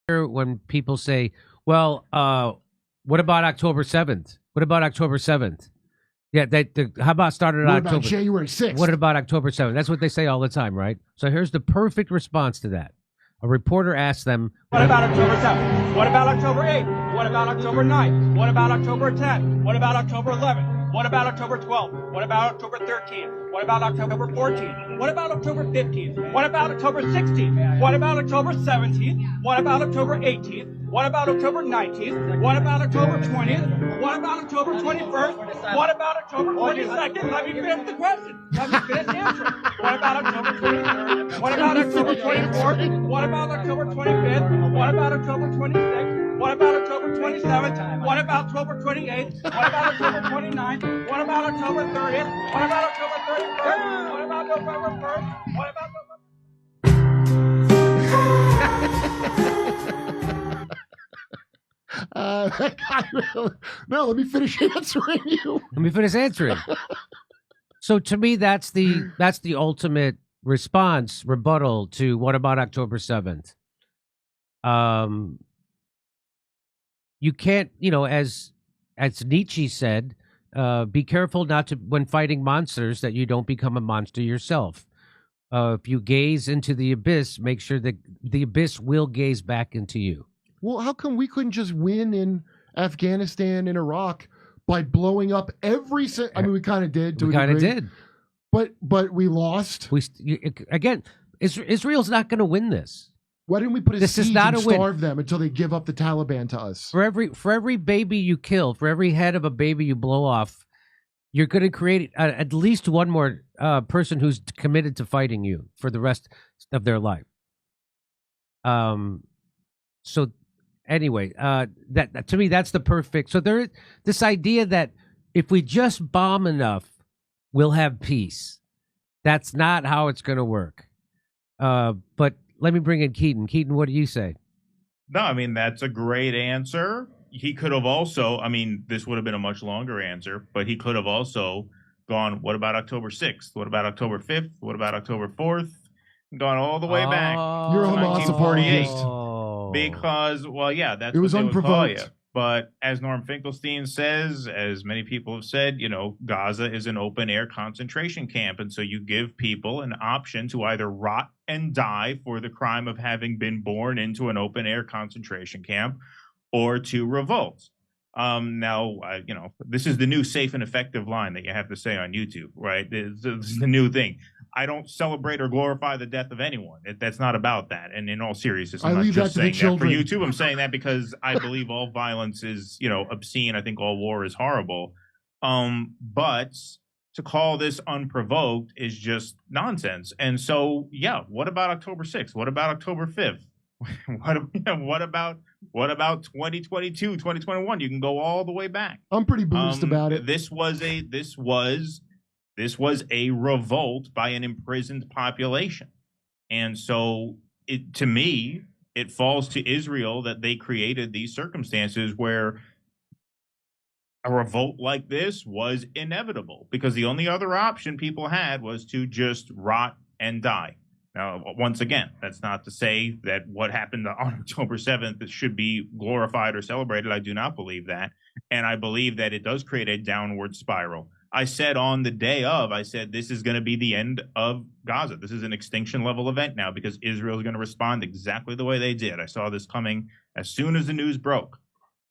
when people say, well, what about October 7th? What about October 7th? Yeah, how about started on October? What about January 6th? What about October 7th? That's what they say all the time, right? So here's the perfect response to that. A reporter asks them, what about October 7th? What about October 8th? What about October 9th? What about October 10th? What about October 11th? What about October 12th? What about October 13th? What about October 14th? What about October 15th? What about October 16th? What about October 17th? What about October 18th? What about October 19th? What about October 20th? What about October 21st? What about October 22nd? Let me finish the question. Let me finish answering. What about October 23rd? What about October 24th? What about October 25th? What about October 26th? What about October 27th? What about October 28th? What about October 29th? What about October 30th? What about October 31st? What about November 1st? What about no, let me finish answering you. Let me finish answering. So to me, that's the ultimate response, rebuttal to what about October 7th? You can't, as Nietzsche said, be careful not to, when fighting monsters, that you don't become a monster yourself. If you gaze into the abyss, make sure that the abyss will gaze back into you. Well, how come we couldn't just win in Afghanistan and Iraq by blowing up every? I mean, we kind of did. We kind of did, but we lost. Again, Israel's not going to win this. Why didn't we put a siege and starve them until they give up the Taliban to us? For every baby you kill, for every head of a baby you blow off, you're going to create at least one more person who's committed to fighting you for the rest of their life. So anyway, that to me, that's the perfect. So there is this idea that if we just bomb enough, we'll have peace. That's not how it's going to work. But let me bring in Keaton. Keaton, what do you say? No, I mean, that's a great answer. He could have also, this would have been a much longer answer, but he could have also gone, what about October 6th? What about October 5th? What about October 4th? Gone all the way back. You're a Hamas apologist. Because, well, yeah, that's it was what they would call you. unprovoked. But as Norm Finkelstein says, as many people have said, Gaza is an open-air concentration camp. And so you give people an option to either rot and die for the crime of having been born into an open-air concentration camp or to revolt. Now, this is the new safe and effective line that you have to say on YouTube, right? This is the new thing. I don't celebrate or glorify the death of anyone. That's not about that. And in all seriousness, I'm not just saying that for YouTube. I'm saying that because I believe all violence is, obscene. I think all war is horrible. But to call this unprovoked is just nonsense. And so, yeah, what about October 6th? What about October 5th? What about 2022, 2021? You can go all the way back. I'm pretty bruised about it. This was a revolt by an imprisoned population. And so to me, it falls to Israel that they created these circumstances where a revolt like this was inevitable, because the only other option people had was to just rot and die. Now, once again, that's not to say that what happened on October 7th should be glorified or celebrated. I do not believe that. And I believe that it does create a downward spiral. I said on the day of, this is going to be the end of Gaza. This is an extinction level event now, because Israel is going to respond exactly the way they did. I saw this coming as soon as the news broke.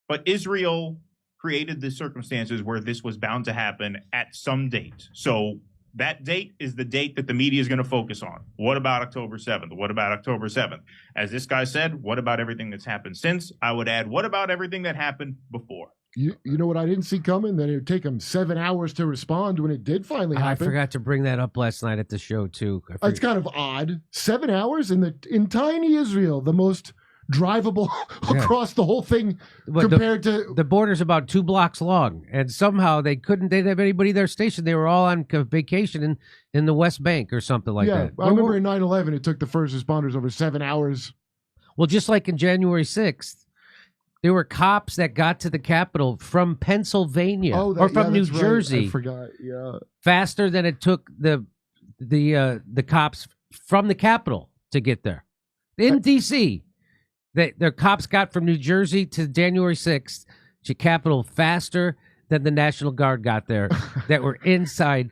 But Israel created the circumstances where this was bound to happen at some date. So that date is the date that the media is going to focus on. What about October 7th? What about October 7th? As this guy said, what about everything that's happened since? I would add, what about everything that happened before? You know what I didn't see coming? That it would take them 7 hours to respond when it did finally happen. I forgot to bring that up last night at the show, too. It's kind of odd. 7 hours in tiny Israel, the most drivable across the whole thing, compared to... The border's about 2 blocks long, and somehow they didn't have anybody there stationed. They were all on vacation in the West Bank or something like that. I remember in 9/11, it took the first responders over 7 hours. Well, just like in January 6th, there were cops that got to the Capitol from Pennsylvania or from New Jersey. Right. I forgot, faster than it took the cops from the Capitol to get there. In D.C., their cops got from New Jersey to January 6th to Capitol faster than the National Guard got there that were inside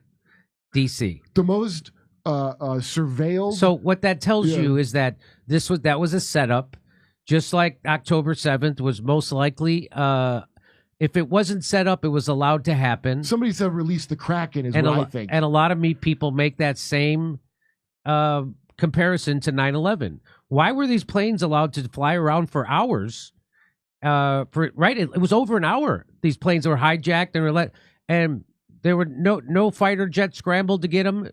D.C. The most surveilled. So what that tells you is that that was a setup, just like October 7th was most likely. If it wasn't set up, it was allowed to happen. Somebody said release the Kraken is what I think. And a lot of people make that same comparison to 9/11. Why were these planes allowed to fly around for hours? It was over an hour. These planes were hijacked and there were no fighter jets scrambled to get them.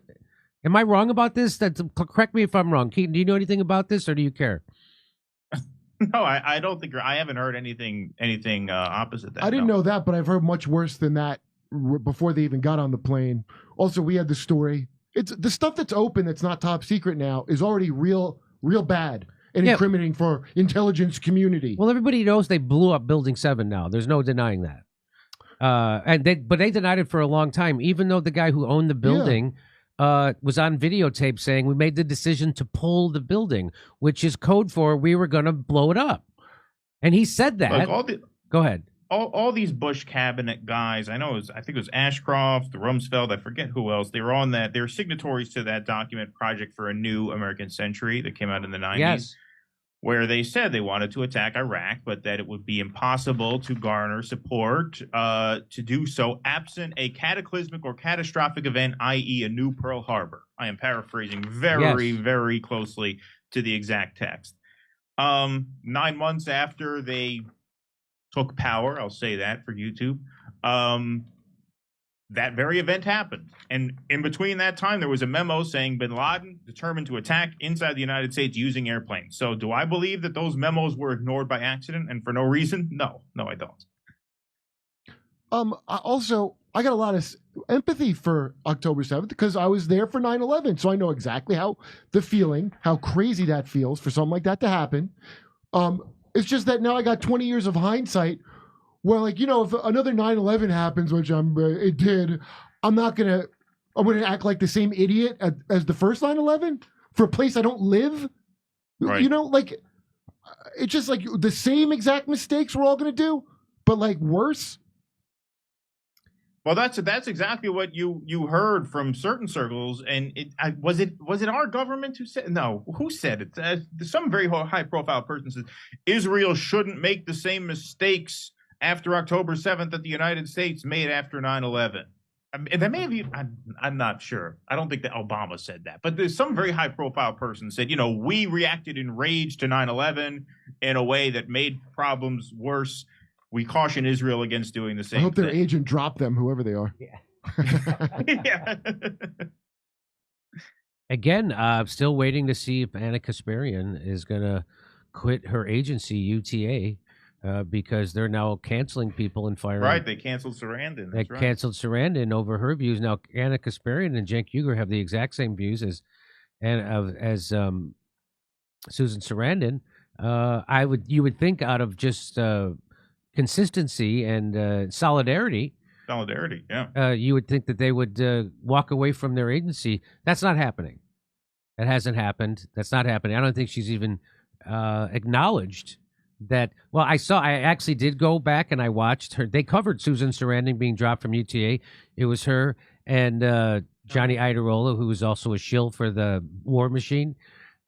Am I wrong about this? Correct me if I'm wrong. Keaton, do you know anything about this, or do you care? No, I don't think I haven't heard anything opposite that. I didn't know that, but I've heard much worse than that before they even got on the plane. Also, we had the story. It's the stuff that's open that's not top secret now is already real bad and incriminating for intelligence community. Well, everybody knows they blew up Building 7 now. There's no denying that. But they denied it for a long time, even though the guy who owned the building was on videotape saying we made the decision to pull the building, which is code for we were going to blow it up. And he said that. Go ahead. All these Bush cabinet guys, I think it was Ashcroft, Rumsfeld, I forget who else. They were on that. They were signatories to that document, Project for a New American Century, that came out in the 90s. Yes. Where they said they wanted to attack Iraq, but that it would be impossible to garner support to do so absent a cataclysmic or catastrophic event, i.e. a new Pearl Harbor. I am paraphrasing very closely to the exact text. 9 months after they took power, I'll say that for YouTube, that very event happened. And in between that time, there was a memo saying Bin Laden determined to attack inside the United States using airplanes. So do I believe that those memos were ignored by accident and for no reason? No, I don't. I got a lot of empathy for October 7th because I was there for 9/11. So I know exactly how crazy that feels for something like that to happen. It's just that now I got 20 years of hindsight. Well, if another 9/11 happens, which it did, I'm going to act like the same idiot as the first 9/11 for a place I don't live. Right. It's just like the same exact mistakes we're all going to do, but worse. Well, that's exactly what you heard from certain circles, and was it our government who said no? Who said it? Some very high profile person says Israel shouldn't make the same mistakes after October 7th that the United States made after 9/11. That may have I'm not sure. I don't think that Obama said that. But there's some very high-profile person said, we reacted in rage to 9/11 in a way that made problems worse. We caution Israel against doing the same I hope thing. their agent dropped them, whoever they are. Yeah. Yeah. Again, I'm still waiting to see if Anna Kasparian is going to quit her agency, UTA. Because they're now canceling people and firing. Right, they canceled Sarandon. They canceled Sarandon over her views. Now, Anna Kasparian and Cenk Uygur have the exact same views as Susan Sarandon. You would think out of just consistency and solidarity. Solidarity, yeah. You would think that they would walk away from their agency. That's not happening. That hasn't happened. That's not happening. I don't think she's even acknowledged that. Well, I actually did go back and I watched her. They covered Susan Sarandon being dropped from UTA. It was her and Johnny Iderola, who was also a shill for the War Machine.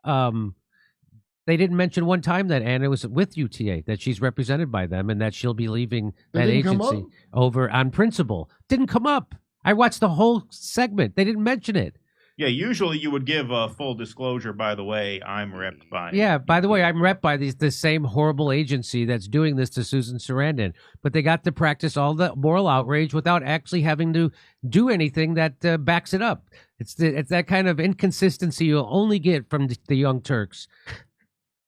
They didn't mention one time that Anna was with UTA, that she's represented by them, and that she'll be leaving that agency over on principle. Didn't come up. I watched the whole segment. They didn't mention it. Yeah, usually you would give a full disclosure, by the way, I'm repped by. Yeah, by the way, I'm repped by the same horrible agency that's doing this to Susan Sarandon. But they got to practice all the moral outrage without actually having to do anything that backs it up. It's that kind of inconsistency you'll only get from the Young Turks.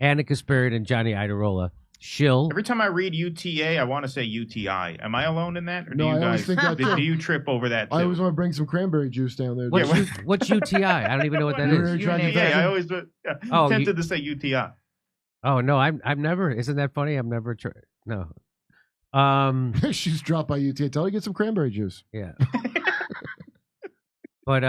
Anna Kasparian and Johnny Iderola. Shill. Every time I read UTA, I want to say UTI. Am I alone in that? Or No, I always think that too. do you trip over that too? I always want to bring some cranberry juice down there. What's UTI? I don't even know what that is. Yeah, I always tempted to say UTI. Oh no, I'm never. Isn't that funny? I'm never. No. She's dropped by UTA. Tell her to get some cranberry juice. Yeah. But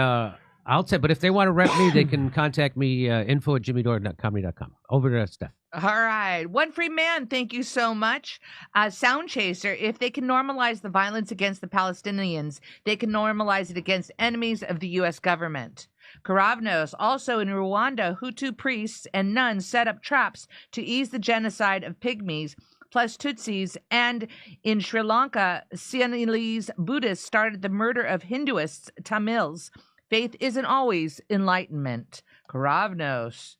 I'll say. But if they want to rep me, they can contact me. info@jimmydorecomedy.com. Over to Steph. All right. One free man. Thank you so much. Sound Chaser. If they can normalize the violence against the Palestinians, they can normalize it against enemies of the U.S. government. Karavnos. Also in Rwanda, Hutu priests and nuns set up traps to ease the genocide of Pygmies plus Tutsis. And in Sri Lanka, Sinhalese Buddhists started the murder of Hinduists, Tamils. Faith isn't always enlightenment. Karavnos.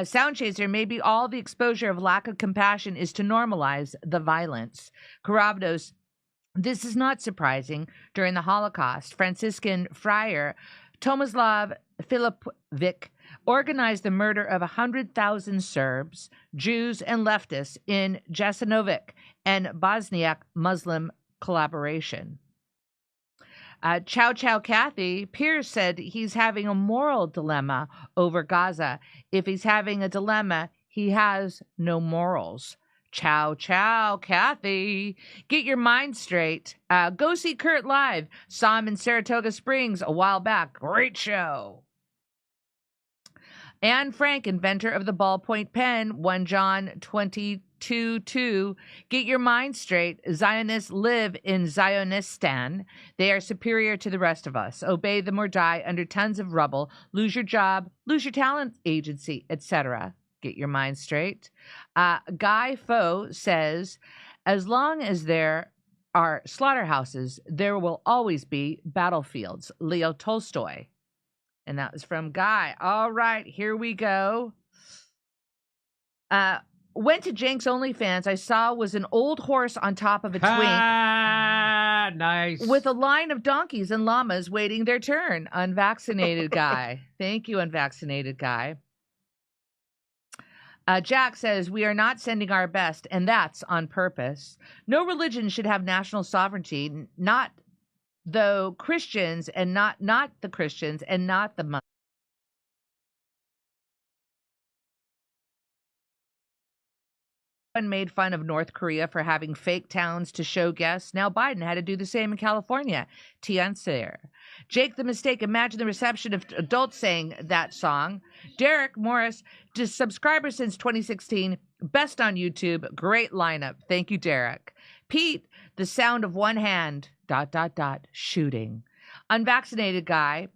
Sound Chaser, maybe all the exposure of lack of compassion is to normalize the violence. Karavnos, this is not surprising. During the Holocaust, Franciscan friar Tomislav Filipovic organized the murder of 100,000 Serbs, Jews, and leftists in Jasenovac and Bosniak Muslim collaboration. Chow Chow Kathy, Pierce said he's having a moral dilemma over Gaza. If he's having a dilemma, he has no morals. Chow Chow Kathy, get your mind straight. Go see Kurt live. Saw him in Saratoga Springs a while back. Great show. Anne Frank, inventor of the ballpoint pen, 1 John 22:2. Get your mind straight. Zionists live in Zionistan. They are superior to the rest of us. Obey them or die under tons of rubble. Lose your job, lose your talent agency, etc. Get your mind straight. Guy Foe says, as long as there are slaughterhouses, there will always be battlefields. Leo Tolstoy. And that was from Guy. All right, here we go. Went to Jenks OnlyFans. I saw was an old horse on top of a twink. Nice. With a line of donkeys and llamas waiting their turn. Unvaccinated guy. Thank you, unvaccinated guy. Jack says, we are not sending our best, and that's on purpose. No religion should have national sovereignty, not though Christians and not the Christians and not the Muslims. Made fun of North Korea for having fake towns to show guests. Now Biden had to do the same in California. Tiancer. Jake the Mistake. Imagine the reception of adults saying that song. Derek Morris, subscriber since 2016. Best on YouTube. Great lineup. Thank you, Derek. Pete, the sound of one hand. ... Shooting. Unvaccinated guy.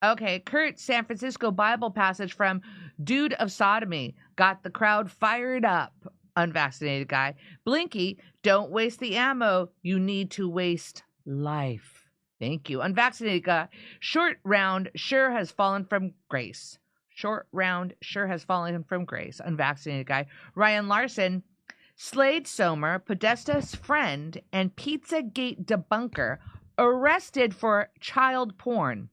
Okay, Kurt, San Francisco Bible passage from Dude of Sodomy. Got the crowd fired up. Unvaccinated guy. Blinky, don't waste the ammo. You need to waste life. Thank you. Unvaccinated guy. Short round sure has fallen from grace. Short round sure has fallen from grace. Unvaccinated guy. Ryan Larson. Slade Somer, Podesta's friend and Pizzagate debunker, arrested for child porn.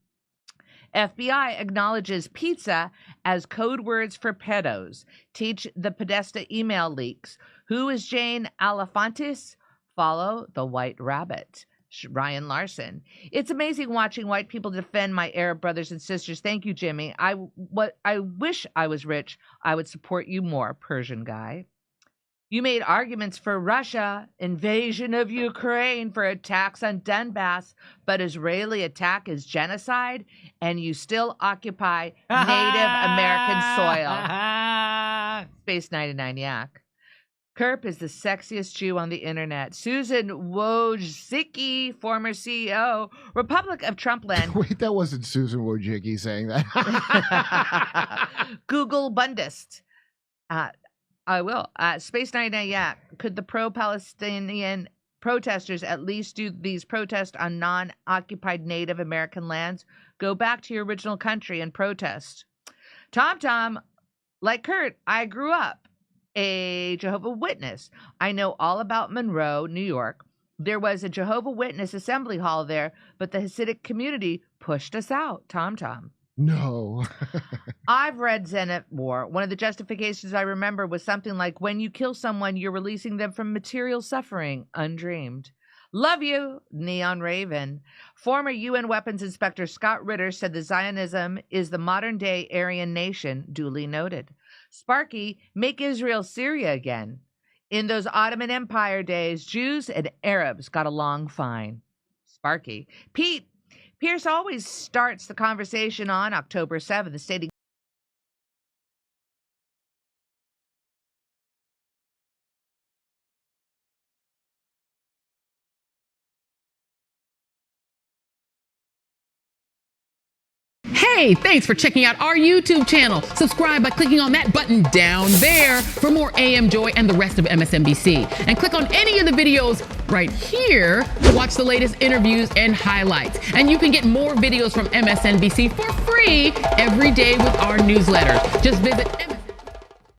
FBI acknowledges pizza as code words for pedos. Teach the Podesta email leaks. Who is Jane Alefantis? Follow the White Rabbit. Ryan Larson. It's amazing watching white people defend my Arab brothers and sisters. Thank you, Jimmy. I wish I was rich. I would support you more, Persian guy. You made arguments for Russia, invasion of Ukraine, for attacks on Donbass, but Israeli attack is genocide, and you still occupy Native American soil. Space 99 Yak. Kerp is the sexiest Jew on the internet. Susan Wojcicki, former CEO, Republic of Trumpland. Wait, that wasn't Susan Wojcicki saying that. Google Bundist. I will. Space 99 Yak. Could the pro-Palestinian protesters at least do these protests on non-occupied Native American lands? Go back to your original country and protest. Tom, like Kurt, I grew up a Jehovah's Witness. I know all about Monroe, New York. There was a Jehovah's Witness assembly hall there, but the Hasidic community pushed us out. Tom. No. I've read Zenith War. One of the justifications I remember was something like, when you kill someone, you're releasing them from material suffering. Undreamed. Love you, Neon Raven. Former UN weapons inspector Scott Ritter said the Zionism is the modern-day Aryan nation. Duly noted. Sparky, make Israel Syria again. In those Ottoman Empire days, Jews and Arabs got along fine. Sparky. Pete, Pierce always starts the conversation on October 7th, stating Hey, thanks for checking out our YouTube channel. Subscribe by clicking on that button down there for more AM Joy and the rest of MSNBC. And click on any of the videos right here to watch the latest interviews and highlights. And you can get more videos from MSNBC for free every day with our newsletter. Just visit